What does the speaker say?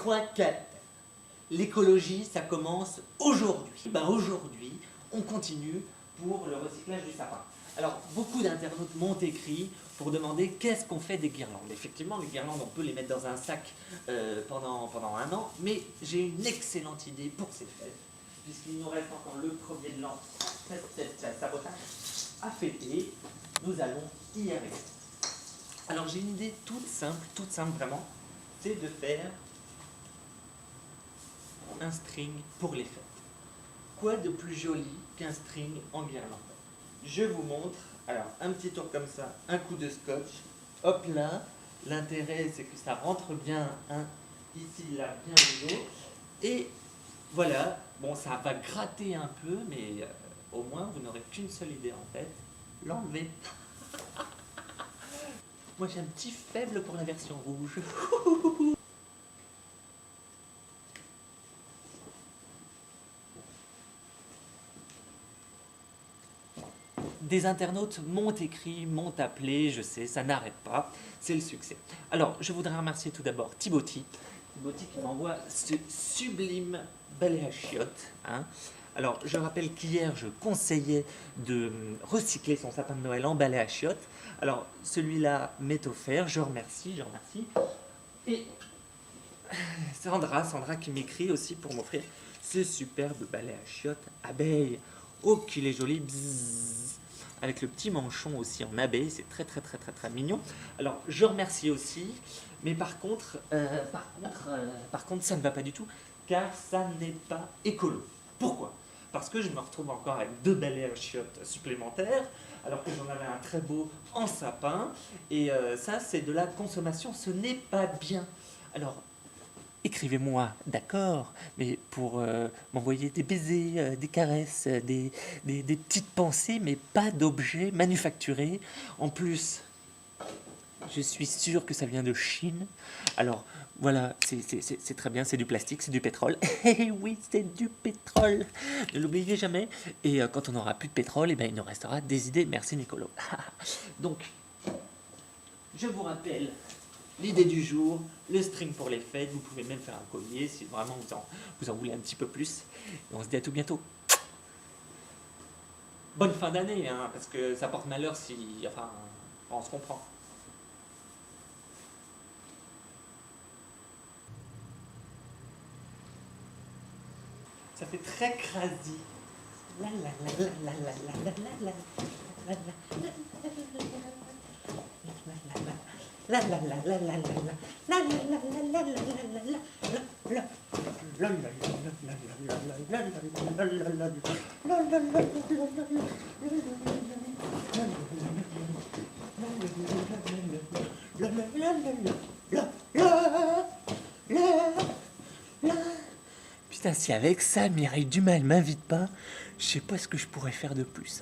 3, 4. L'écologie, ça commence aujourd'hui. Aujourd'hui, on continue pour le recyclage du sapin. Alors, beaucoup d'internautes m'ont écrit pour demander qu'est-ce qu'on fait des guirlandes. Effectivement, les guirlandes, on peut les mettre dans un sac pendant un an, mais j'ai une excellente idée pour ces fêtes, puisqu'il nous reste encore le premier de l'an, cette sabotage à fêter. Nous allons y arriver. Alors, j'ai une idée toute simple vraiment, c'est de faire un string pour les fêtes. Quoi de plus joli qu'un string en guirlande? Je vous montre. Alors, un petit tour comme ça, un coup de scotch. Hop là. L'intérêt, c'est que ça rentre bien ici, là, bien au dos. Et voilà. Bon, ça va gratter un peu, mais au moins, vous n'aurez qu'une seule idée en tête. L'enlever. Moi, j'ai un petit faible pour la version rouge. Des internautes m'ont écrit, m'ont appelé, je sais, ça n'arrête pas, c'est le succès. Alors, je voudrais remercier tout d'abord Thibauti qui m'envoie ce sublime balai à chiottes. Alors, je rappelle qu'hier, je conseillais de recycler son sapin de Noël en balai à chiottes. Alors, celui-là m'est offert, je remercie. Et Sandra qui m'écrit aussi pour m'offrir ce superbe balai à chiottes abeille. Oh, qu'il est joli, bzzz, avec le petit manchon aussi en abeille, c'est très mignon. Alors, je remercie aussi, mais par contre, ça ne va pas du tout, car ça n'est pas écolo. Pourquoi? Parce que je me retrouve encore avec 2 balais à chiottes supplémentaires, alors que j'en avais un très beau en sapin, et ça, c'est de la consommation, ce n'est pas bien. Alors, écrivez-moi, d'accord, mais pour m'envoyer des baisers, des caresses, des petites pensées, mais pas d'objets manufacturés. En plus, je suis sûr que ça vient de Chine. Alors, voilà, c'est très bien, c'est du plastique, c'est du pétrole. Eh oui, c'est du pétrole. Ne l'oubliez jamais. Et quand on n'aura plus de pétrole, eh ben, il nous restera des idées. Merci, Nicolo. Donc, je vous rappelle l'idée du jour, le string pour les fêtes. Vous pouvez même faire un collier si vraiment vous en voulez un petit peu plus. Et on se dit à tout bientôt. Bonne fin d'année, parce que ça porte malheur si... Enfin, on se comprend. Ça fait très crasi. La la la la la la la la la la la la la Putain, si avec ça Mireille Dumas elle m'invite pas, je sais pas ce que je pourrais faire de plus.